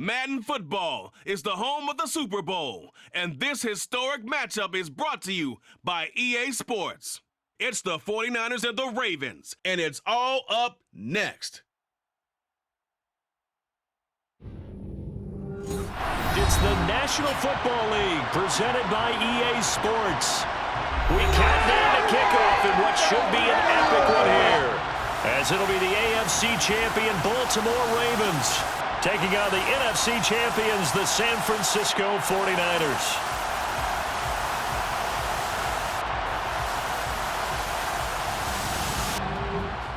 Madden Football is the home of the Super Bowl, and this historic matchup is brought to you by EA Sports. It's the 49ers and the Ravens, and it's all up next. It's the National Football League presented by EA Sports. We count down to kickoff in what should be an epic one here, as it'll be the AFC champion Baltimore Ravens taking on the NFC champions, the San Francisco 49ers.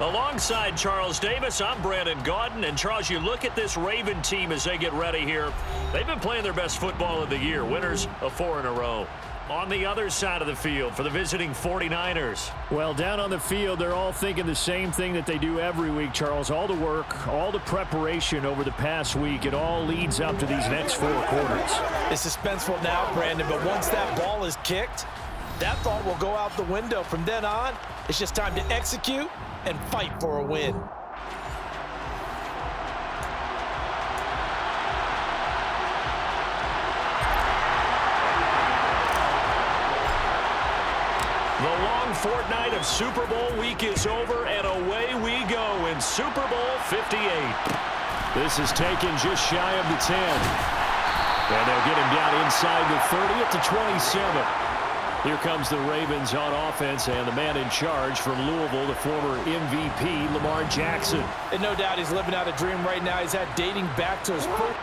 Alongside Charles Davis, I'm Brandon Gaudin. And Charles, you look at this Raven team as they get ready here. They've been playing their best football of the year, winners of 4 in a row. On the other side of the field for the visiting 49ers. Well, down on the field, they're all thinking the same thing that they do every week, Charles. All the work, all the preparation over the past week, it all leads up to these next 4 quarters. It's suspenseful now, Brandon, but once that ball is kicked, that thought will go out the window. From then on, it's just time to execute and fight for a win. The long fortnight of Super Bowl week is over, and away we go in Super Bowl 58. This is taken just shy of the 10. And they'll get him down inside the 30 at the 27. Here comes the Ravens on offense, and the man in charge from Louisville, the former MVP, Lamar Jackson. And no doubt he's living out a dream right now. He's had dating back to his first.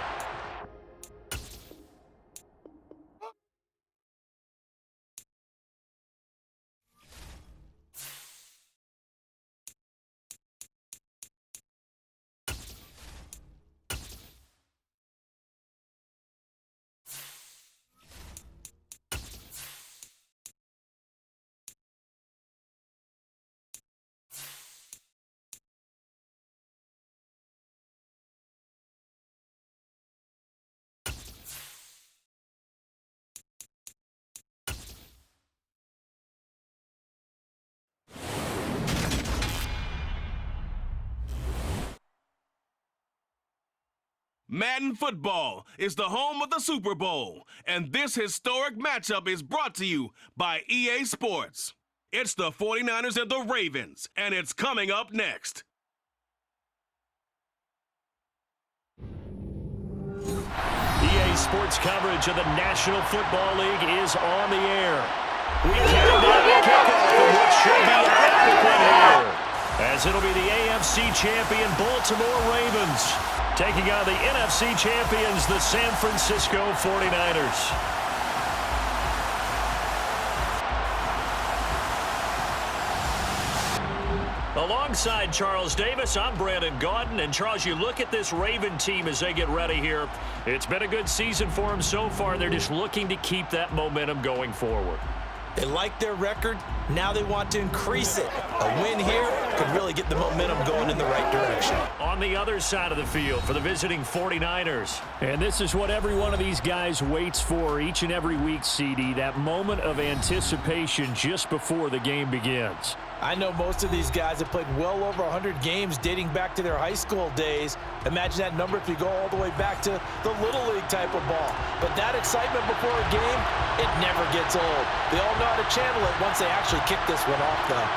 Madden Football is the home of the Super Bowl, and this historic matchup is brought to you by EA Sports. It's the 49ers and the Ravens, and it's coming up next. EA Sports coverage of the National Football League is on the air. We count down the kickoff of what should be an epic one here, as it'll be the AFC champion Baltimore Ravens taking on the NFC champions, the San Francisco 49ers. Alongside Charles Davis, I'm Brandon Gaudin. And Charles, you look at this Raven team as they get ready here. It's been a good season for them so far. They're just looking to keep that momentum going forward. They like their record. Now they want to increase it. A win here could really get the momentum going in the right direction. On the other side of the field for the visiting 49ers. And this is what every one of these guys waits for each and every week, CD, that moment of anticipation just before the game begins. I know most of these guys have played well over 100 games dating back to their high school days. Imagine that number if you go all the way back to the Little League type of ball. But that excitement before a game, it never gets old. They all know how to channel it once they actually kick this one off, though.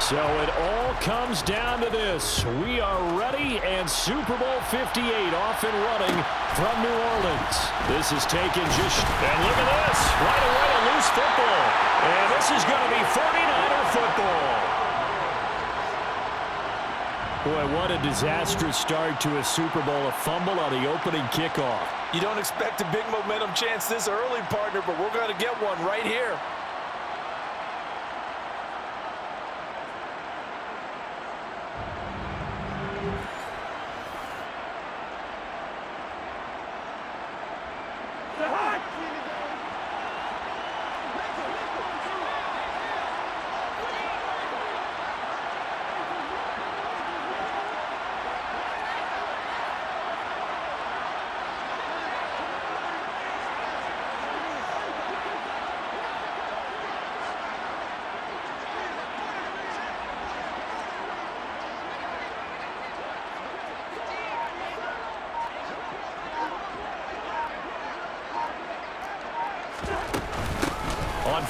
So it all comes down to this. We are ready, and Super Bowl 58 off and running from New Orleans. This is taken just... And look at this. Right away, a loose football. And this is going to be 49er football. Boy, what a disastrous start to a Super Bowl. A fumble on the opening kickoff. You don't expect a big momentum chance this early, partner, but we're going to get one right here.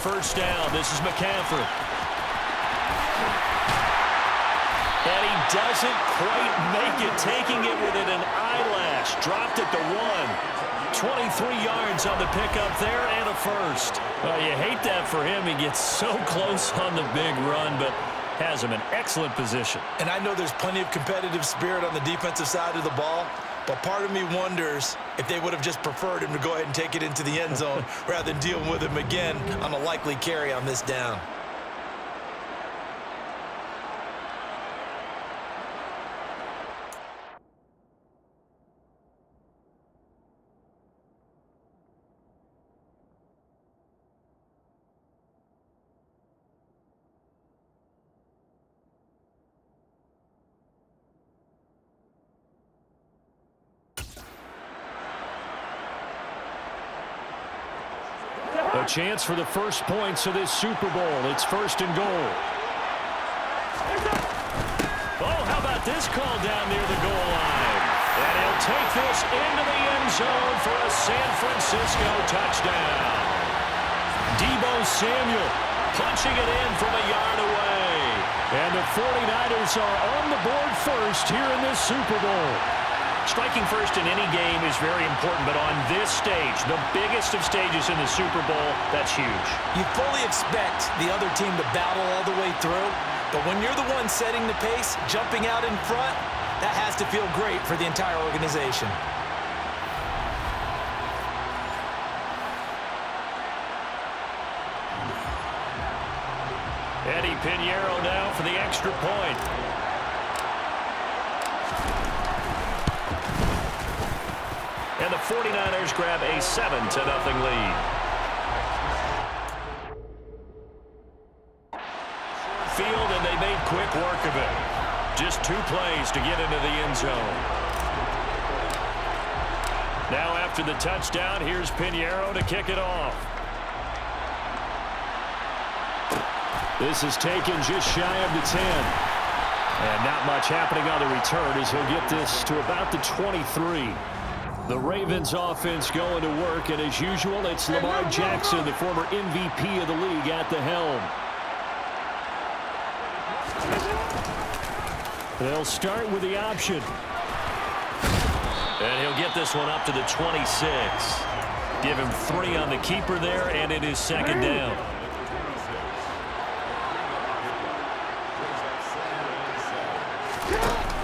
first down. This is McCaffrey. And he doesn't quite make it, taking it within an eyelash. Dropped it to 1. 23 yards on the pickup there and a first. Well, you hate that for him. He gets so close on the big run, but has him in excellent position. And I know there's plenty of competitive spirit on the defensive side of the ball, but part of me wonders if they would have just preferred him to go ahead and take it into the end zone rather than dealing with him again on a likely carry on this down. A chance for the first points of this Super Bowl. It's first and goal. Oh, how about this call down near the goal line? And he'll take this into the end zone for a San Francisco touchdown. Deebo Samuel punching it in from a yard away. And the 49ers are on the board first here in this Super Bowl. Striking first in any game is very important, but on this stage, the biggest of stages in the Super Bowl, that's huge. You fully expect the other team to battle all the way through, but when you're the one setting the pace, jumping out in front, that has to feel great for the entire organization. Eddie Pinheiro now for the extra point. And the 49ers grab a 7-0 lead. Field, and they made quick work of it. Just 2 plays to get into the end zone. Now after the touchdown, here's Pinheiro to kick it off. This is taken just shy of the 10. And not much happening on the return as he'll get this to about the 23. The Ravens offense going to work, and as usual, it's Lamar Jackson, the former MVP of the league, at the helm. They'll start with the option. And he'll get this one up to the 26. Give him 3 on the keeper there, and it is second down.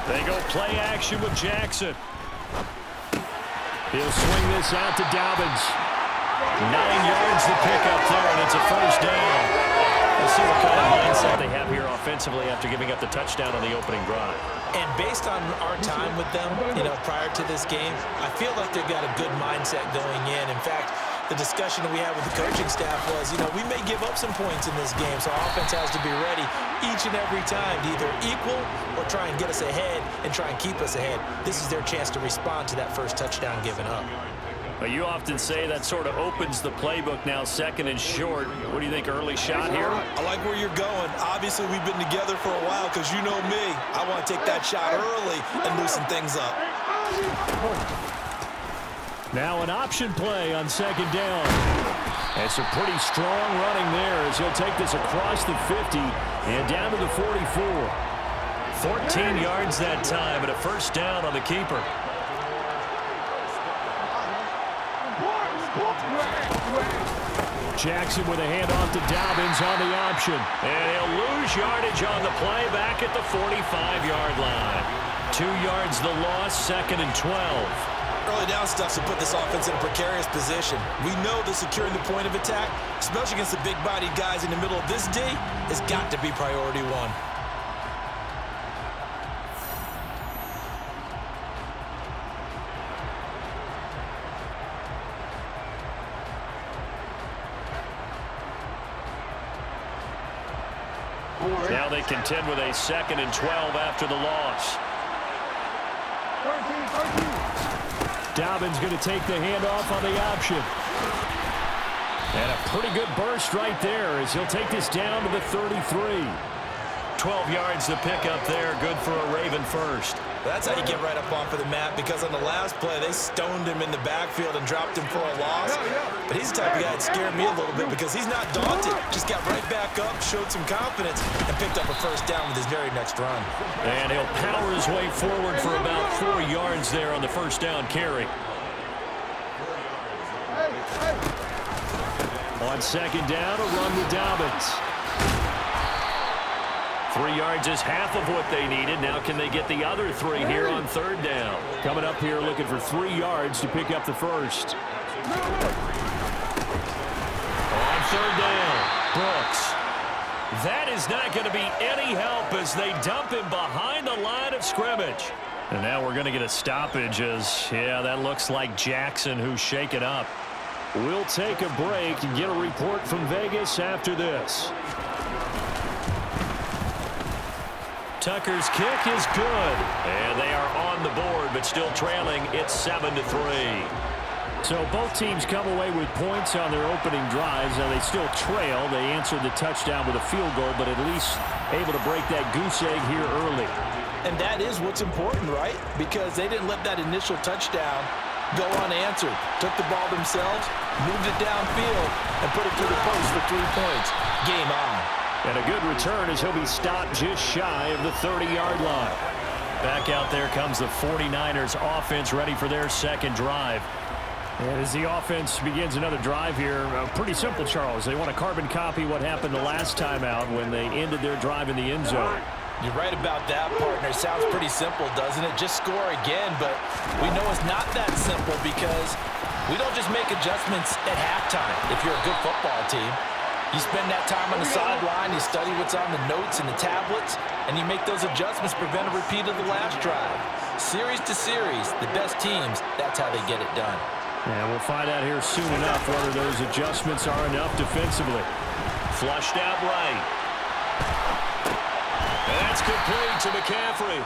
They go play action with Jackson. He'll swing this out to Dobbins. 9 yards to pick up there, and it's a first down. Let's see what kind of mindset they have here offensively after giving up the touchdown on the opening drive. And based on our time with them, prior to this game, I feel like they've got a good mindset going in. In fact, the discussion that we had with the coaching staff was, we may give up some points in this game, so our offense has to be ready each and every time to either equal or try and get us ahead and try and keep us ahead. This is their chance to respond to that first touchdown given up. Well, you often say that sort of opens the playbook now, second and short. What do you think, early shot here? I like where you're going. Obviously, we've been together for a while because you know me. I want to take that shot early and loosen things up. Now an option play on second down. And some pretty strong running there as he'll take this across the 50 and down to the 44. 14 yards that time, and a first down on the keeper. Jackson with a handoff to Dobbins on the option. And he'll lose yardage on the play back at the 45-yard line. 2 yards the loss, second and 12. Early down stuff to put this offense in a precarious position. We know that securing the point of attack, especially against the big-bodied guys in the middle of this D, has got to be priority one. Now they contend with a second and 12 after the loss. Dobbins going to take the handoff on the option. And a pretty good burst right there as he'll take this down to the 33. 12 yards to pick up there. Good for a Raven first. That's how you get right up off of the mat, because on the last play, they stoned him in the backfield and dropped him for a loss. But he's the type of guy that scared me a little bit because he's not daunted. Just got right back up, showed some confidence, and picked up a first down with his very next run. And he'll power his way forward for about 4 yards there on the first down carry. On second down, a run with Dobbins. 3 yards is half of what they needed. Now can they get the other 3 here on third down? Coming up here looking for 3 yards to pick up the first. On third down, Brooks. That is not going to be any help as they dump him behind the line of scrimmage. And now we're going to get a stoppage as, yeah, that looks like Jackson who's shaken up. We'll take a break and get a report from Vegas after this. Tucker's kick is good, and they are on the board, but still trailing. It's 7-3. So both teams come away with points on their opening drives. Now they still trail. They answered the touchdown with a field goal, but at least able to break that goose egg here early. And that is what's important, right? Because they didn't let that initial touchdown go unanswered. Took the ball themselves, moved it downfield, and put it through the post for 3 points. Game on. And a good return as he'll be stopped just shy of the 30-yard line. Back out there comes the 49ers offense ready for their second drive. And as the offense begins another drive here, pretty simple, Charles. They want to carbon copy what happened the last time out when they ended their drive in the end zone. You're right about that, partner. Sounds pretty simple, doesn't it? Just score again, but we know it's not that simple because we don't just make adjustments at halftime if you're a good football team. You spend that time on the sideline, you study what's on the notes and the tablets, and you make those adjustments, prevent a repeat of the last drive. Series to series, the best teams, that's how they get it done. And we'll find out here soon enough whether those adjustments are enough defensively. Flushed out right. And that's complete to McCaffrey.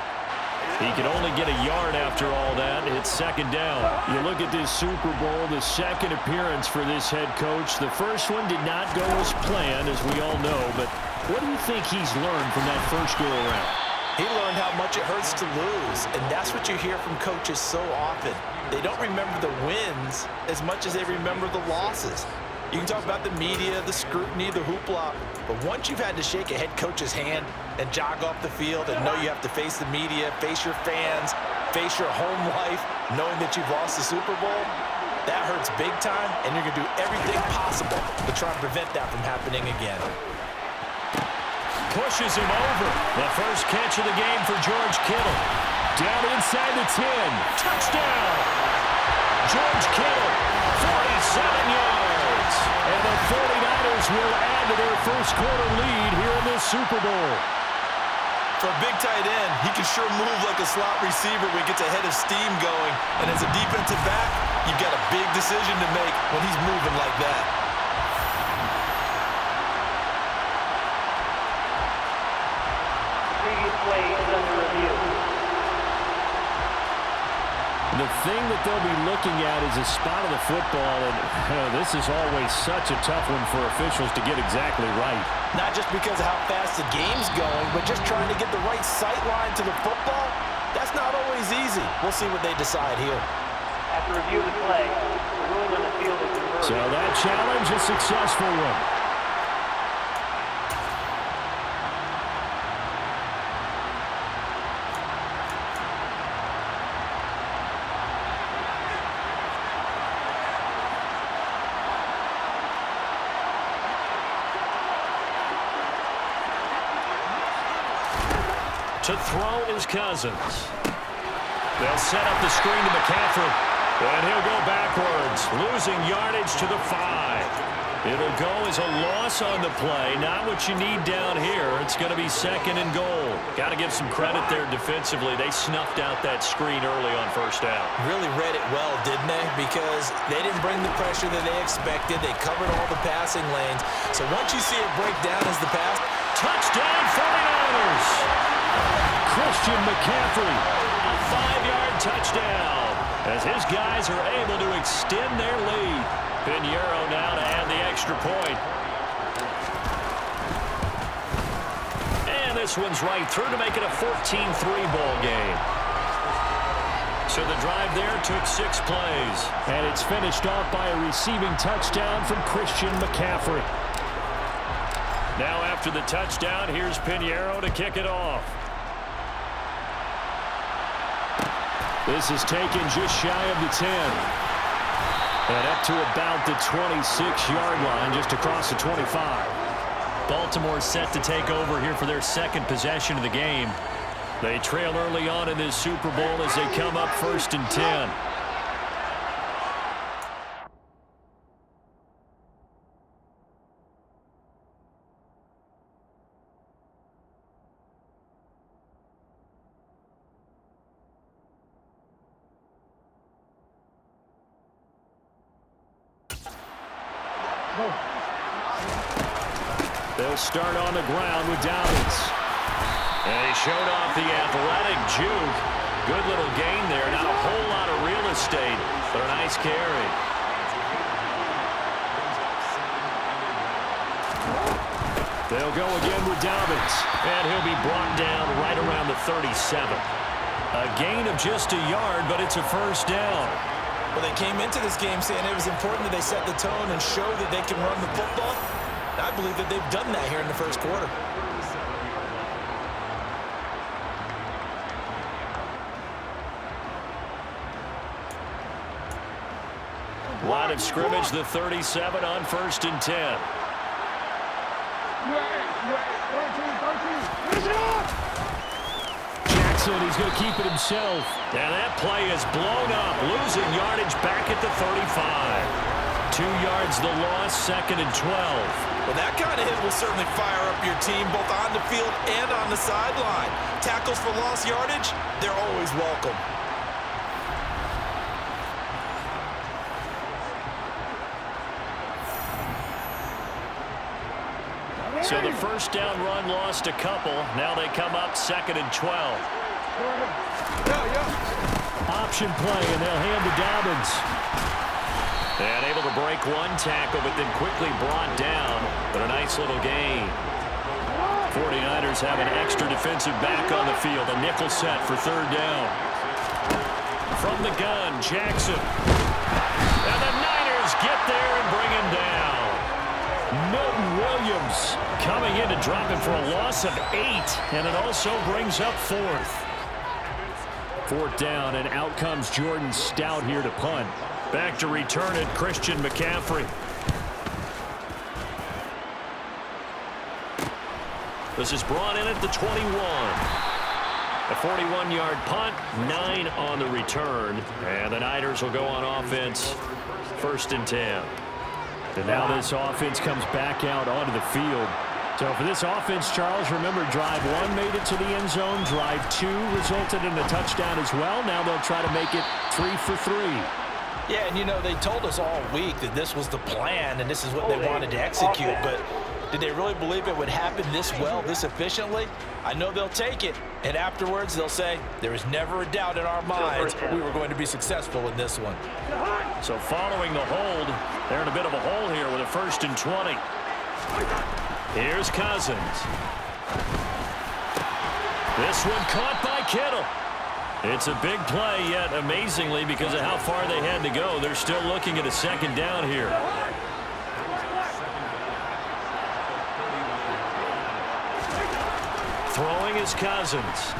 He can only get a yard after all that. It's second down. You look at this Super Bowl, the second appearance for this head coach. The first one did not go as planned, as we all know. But what do you think he's learned from that first go-around? He learned how much it hurts to lose, and that's what you hear from coaches so often. They don't remember the wins as much as they remember the losses. You can talk about the media, the scrutiny, the hoopla, but once you've had to shake a head coach's hand and jog off the field and know you have to face the media, face your fans, face your home life, knowing that you've lost the Super Bowl, that hurts big time, and you're going to do everything possible to try and prevent that from happening again. Pushes him over. The first catch of the game for George Kittle. Down inside the 10. Touchdown! George Kittle, 47 yards. And the 49ers will add to their first quarter lead here in this Super Bowl. For a big tight end, he can sure move like a slot receiver when he gets a head of steam going. And as a defensive back, you've got a big decision to make when he's moving like that. The thing that they'll be looking at is a spot of the football, and this is always such a tough one for officials to get exactly right. Not just because of how fast the game's going, but just trying to get the right sight line to the football. That's not always easy. We'll see what they decide here. After review of the play, the ruling on the field is converted. So that challenge, a successful one. To throw is Cousins. They'll set up the screen to McCaffrey. And he'll go backwards, losing yardage to the 5. It'll go as a loss on the play. Not what you need down here. It's going to be second and goal. Got to give some credit there defensively. They snuffed out that screen early on first down. Really read it well, didn't they? Because they didn't bring the pressure that they expected. They covered all the passing lanes. So once you see it break down as the pass, touchdown 49ers! Christian McCaffrey, a 5-yard touchdown as his guys are able to extend their lead. Pinheiro now to add the extra point. And this one's right through to make it a 14-3 ball game. So the drive there took 6 plays. And it's finished off by a receiving touchdown from Christian McCaffrey. Now after the touchdown, here's Pinheiro to kick it off. This is taken just shy of the 10. And up to about the 26-yard line, just across the 25. Baltimore set to take over here for their second possession of the game. They trail early on in this Super Bowl as they come up 1st and 10. They'll start on the ground with Dobbins. And he showed off the athletic juke. Good little gain there. Not a whole lot of real estate, but a nice carry. They'll go again with Dobbins. And he'll be brought down right around the 37. A gain of just a yard, but it's a first down. Well, they came into this game saying it was important that they set the tone and show that they can run the football. I believe that they've done that here in the first quarter. Line of scrimmage, the 37 on 1st and 10. Jackson, he's going to keep it himself. And that play is blown up, losing yardage back at the 35. 2 yards the loss, 2nd and 12. Well, that kind of hit will certainly fire up your team both on the field and on the sideline. Tackles for lost yardage, they're always welcome. So the first down run lost a couple. Now they come up 2nd and 12. Option play, and they'll hand to Dobbins. And able to break one tackle, but then quickly brought down. But a nice little gain. 49ers have an extra defensive back on the field. A nickel set for 3rd down. From the gun, Jackson. And the Niners get there and bring him down. Milton Williams coming in to drop him for a loss of 8. And it also brings up 4th. 4th down, and out comes Jordan Stout here to punt. Back to return it, Christian McCaffrey. This is brought in at the 21. A 41-yard punt, 9 on the return. And the Niners will go on offense, 1st and 10. And now this offense comes back out onto the field. So for this offense, Charles, remember, drive 1 made it to the end zone. Drive 2 resulted in a touchdown as well. Now they'll try to make it 3 for 3. Yeah, and you know, they told us all week that this was the plan and this is what they wanted to execute, but did they really believe it would happen this well, this efficiently? I know they'll take it, and afterwards they'll say, there is never a doubt in our minds we were going to be successful in this one. So following the hold, they're in a bit of a hole here with a 1st and 20. Here's Cousins. This one caught by Kittle. It's a big play, yet amazingly, because of how far they had to go, they're still looking at a 2nd down here. Throwing is Cousins.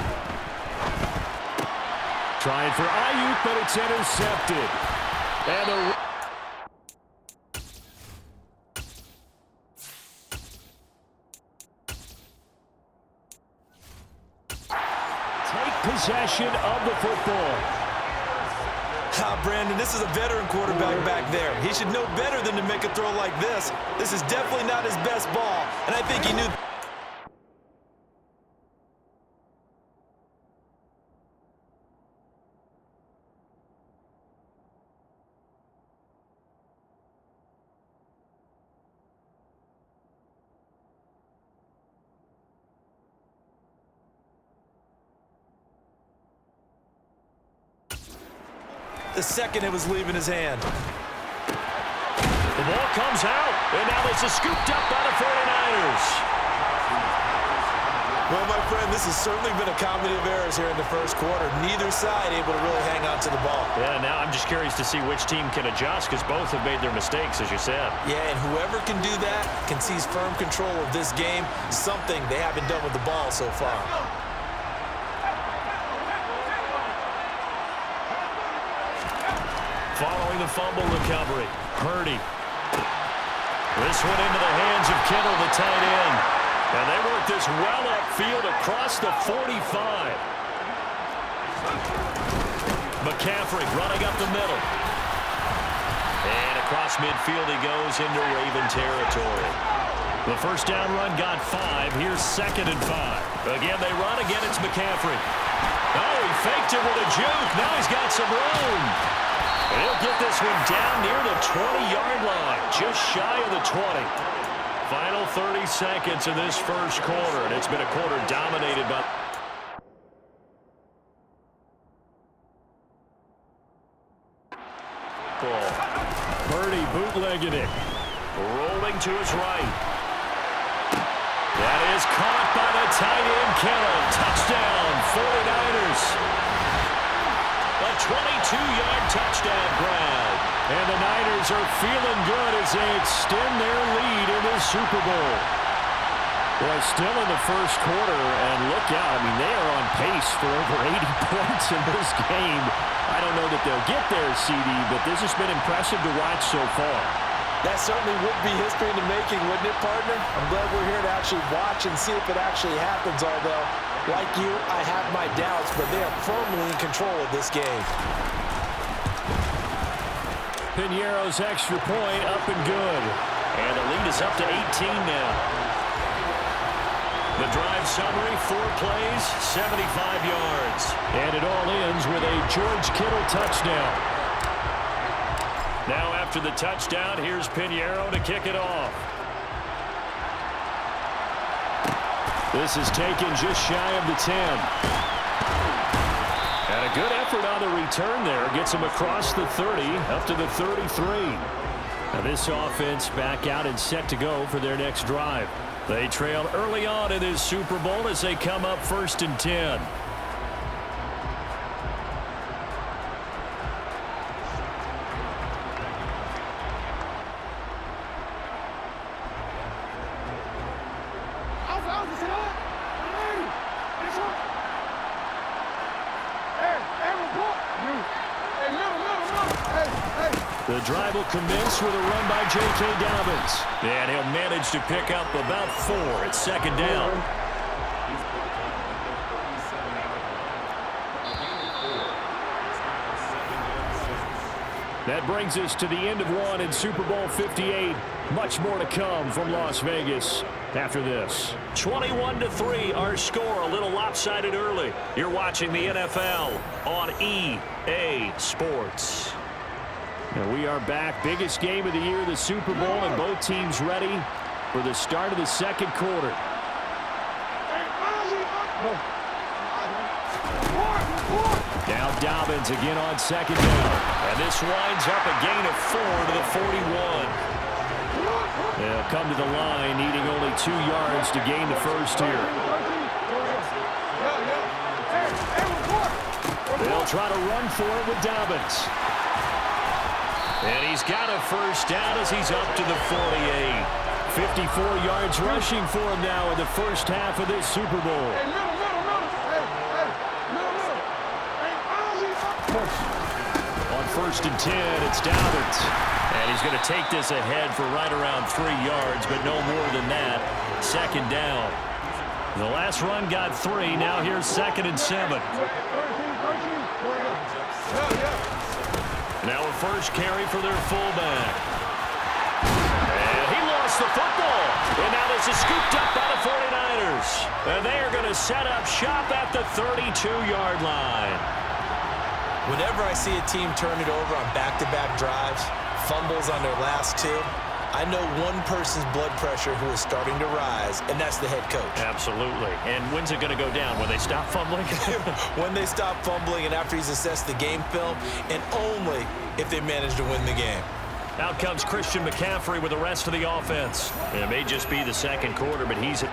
Trying for Ayuk, but it's intercepted. And the possession of the football. Brandon, this is a veteran quarterback back there. He should know better than to make a throw like this. This is definitely not his best ball, and I think he knew. The second it was leaving his hand. The ball comes out, and now this is scooped up by the 49ers. Well, my friend, this has certainly been a comedy of errors here in the first quarter. Neither side able to really hang on to the ball. Yeah, now I'm just curious to see which team can adjust because both have made their mistakes, as you said. Yeah, and whoever can do that can seize firm control of this game, something they haven't done with the ball so far. Following the fumble recovery, Purdy. This one into the hands of Kittle, the tight end. And they work this well upfield across the 45. McCaffrey running up the middle. And across midfield he goes into Raven territory. The first down run got 5. Here's 2nd and 5. Again, they run. Again, it's McCaffrey. Oh, he faked it with a juke. Now he's got some room. And he'll get this one down near the 20-yard line, just shy of the 20. Final 30 seconds of this first quarter, and it's been a quarter dominated by... Purdy bootlegging it. Rolling to his right. That is caught by the tight end, Kittle. Touchdown, 49ers. A 22-yard touchdown grab. And the Niners are feeling good as they extend their lead in the Super Bowl. Well, still in the first quarter, and look out. I mean, they are on pace for over 80 points in this game. I don't know that they'll get there, CD, but this has been impressive to watch so far. That certainly would be history in the making, wouldn't it, partner? I'm glad we're here to actually watch and see if it actually happens, although, like you, I have my doubts, but they are firmly in control of this game. Piñeiro's extra point up and good. And the lead is up to 18 now. The drive summary, 4 plays, 75 yards. And it all ends with a George Kittle touchdown. Now after the touchdown, here's Piñeiro to kick it off. This is taken just shy of the 10. And a good effort on the return there. Gets him across the 30, up to the 33. Now this offense back out and set to go for their next drive. They trailed early on in this Super Bowl as they come up 1st and 10. The drive will commence with a run by J.K. Dobbins. And he'll manage to pick up about 4 at 2nd down. That brings us to the end of one in Super Bowl 58. Much more to come from Las Vegas after this. 21-3, our score, a little lopsided early. You're watching the NFL on EA Sports. And we are back. Biggest game of the year, the Super Bowl, and both teams ready for the start of the second quarter. Now Dobbins again on 2nd down. And this winds up a gain of 4 to the 41. They'll come to the line, needing only 2 yards to gain the first here. They'll try to run for it with Dobbins. And he's got a first down as he's up to the 48. 54 yards rushing for him now in the first half of this Super Bowl. On 1st and 10, it's Dobbins. And he's going to take this ahead for right around 3 yards, but no more than that. 2nd down. The last run got 3. Now here's 2nd and 7. Now a first carry for their fullback. And he lost the football. And now this is scooped up by the 49ers. And they are going to set up shop at the 32-yard line. Whenever I see a team turn it over on back-to-back drives, fumbles on their last 2, I know one person's blood pressure who is starting to rise, and that's the head coach. Absolutely. And when's it going to go down? When they stop fumbling? When they stop fumbling and after he's assessed the game film, and only if they manage to win the game. Out comes Christian McCaffrey with the rest of the offense. It may just be the second quarter, but he's...